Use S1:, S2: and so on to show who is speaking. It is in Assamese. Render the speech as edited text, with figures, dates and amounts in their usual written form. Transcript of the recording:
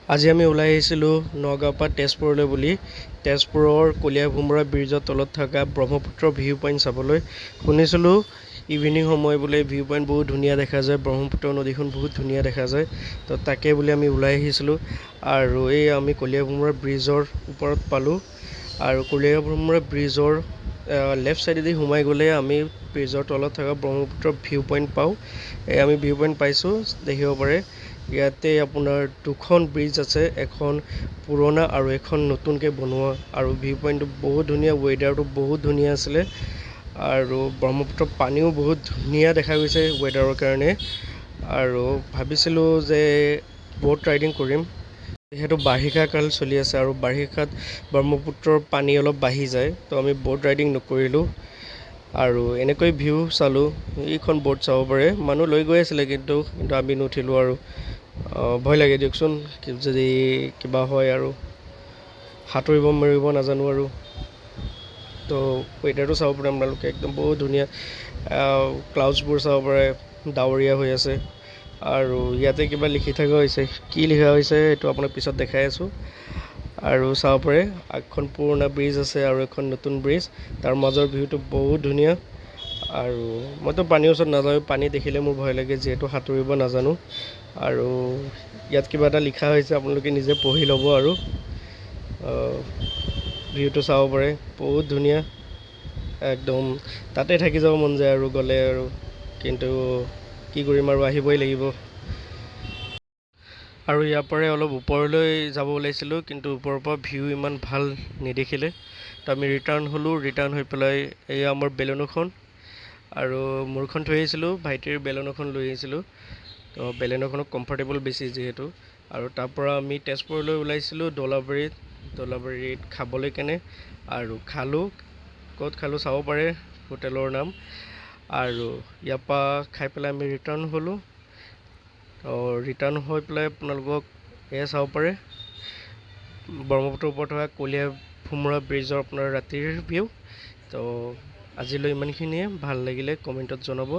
S1: আজি আমি ওলাই আহিছিলোঁ নগাঁৱৰ পৰা তেজপুৰলৈ বুলি তেজপুৰৰ কলীয়া ভোমোৰা ব্ৰিজৰ তলত থকা ব্ৰহ্মপুত্ৰ ভিউ পইণ্ট চাবলৈ শুনিছিলোঁ ইভিনিং সময় বোলে ভিউ পইণ্ট বহুত ধুনীয়া দেখা যায় ব্ৰহ্মপুত্ৰ নদীখন বহুত ধুনীয়া দেখা যায় তো তাকে বুলি আমি ওলাই আহিছিলোঁ আৰু এই আমি কলীয়া ভোমোৰা ব্ৰিজৰ ওপৰত পালোঁ আৰু কলীয়া ভোমোৰা ব্ৰিজৰ লেফ্ট ছাইডেদি সোমাই গ'লে আমি ব্ৰিজৰ তলত থকা ব্ৰহ্মপুত্ৰ ভিউ পইণ্ট পাওঁ এই আমি ভিউ পইণ্ট পাইছোঁ দেখিব পাৰে ইয়াতে আপোনাৰ দুখন ব্ৰিজ আছে এখন পুৰণা আৰু এখন নতুনকৈ বনোৱা আৰু ভিউ পইণ্টটো বহুত ধুনীয়া ৱেডাৰটো বহুত ধুনীয়া আছিলে আৰু ব্ৰহ্মপুত্ৰৰ পানীও বহুত ধুনীয়া দেখা গৈছে ৱেডাৰৰ কাৰণে আৰু ভাবিছিলোঁ যে ব'ট ৰাইডিং কৰিম যিহেতু বাৰিষা কাল চলি আছে আৰু বাৰিষাত ব্ৰহ্মপুত্ৰৰ পানী অলপ বাঢ়ি যায় তো আমি ব'ট ৰাইডিং নকৰিলোঁ আৰু এনেকৈ ভিউ চালোঁ এইখন ব'ট চাব পাৰে মানুহ লৈ গৈ আছিলে কিন্তু আমি নুঠিলোঁ আৰু ভয় লাগে দিয়কচোন যদি কিবা হয় আৰু সাঁতুৰিব মাৰিব নাজানো আৰু তো ৱেডাৰটো চাব পাৰে আপোনালোকে একদম বহুত ধুনীয়া ক্লাউডছবোৰ চাব পাৰে ডাৱৰীয়া হৈ আছে আৰু ইয়াতে কিবা লিখি থকা হৈছে কি লিখা হৈছে সেইটো আপোনাক পিছত দেখাই আছোঁ আৰু চাব পাৰে এখন পুৰণা ব্ৰিজ আছে আৰু এখন নতুন ব্ৰিজ তাৰ মাজৰ ভিউটো বহুত ধুনীয়া আৰু মইতো পানীৰ ওচৰত নাযাওঁ পানী দেখিলে মোৰ ভয় লাগে যিহেতু সাঁতুৰিব নাজানো আৰু ইয়াত কিবা এটা লিখা হৈছে আপোনালোকে নিজে পঢ়ি ল'ব আৰু ভিউটো চাব পাৰে বহুত ধুনীয়া একদম তাতে থাকি যাব মন যায় আৰু গ'লে আৰু কিন্তু কি কৰিম আৰু আহিবই লাগিব আৰু ইয়াৰ পৰাই অলপ ওপৰলৈ যাব ওলাইছিলোঁ কিন্তু ওপৰৰ পৰা ভিউ ইমান ভাল নেদেখিলে তো আমি ৰিটাৰ্ণ হ'লোঁ ৰিটাৰ্ণ হৈ পেলাই এয়া আমাৰ বেলুনখন আৰু মোৰখন থৈ আহিছিলোঁ ভাইটিৰ বেলুনখন লৈ আহিছিলোঁ তো বেলুনখনত কমফৰ্টেবল বেছি যিহেতু আৰু তাৰ পৰা আমি তেজপুৰলৈ ওলাইছিলোঁ দোলাবাৰীত খাবলৈ কেনে আৰু খালোঁ ক'ত খালোঁ চাব পাৰে হোটেলৰ নাম আৰু ইয়াৰ পৰা খাই পেলাই আমি ৰিটাৰ্ণ হ'লোঁ ৰিটাৰ্ণ হৈ পেলাই আপোনালোকক এয়া চাব পাৰে ব্ৰহ্মপুত্ৰৰ ওপৰত থকা কলীয়া ভোমোৰা ব্ৰিজৰ আপোনাৰ ৰাতিৰ ভিউ তো আজিলৈ ইমানখিনিয়ে ভাল লাগিলে কমেণ্টত জনাব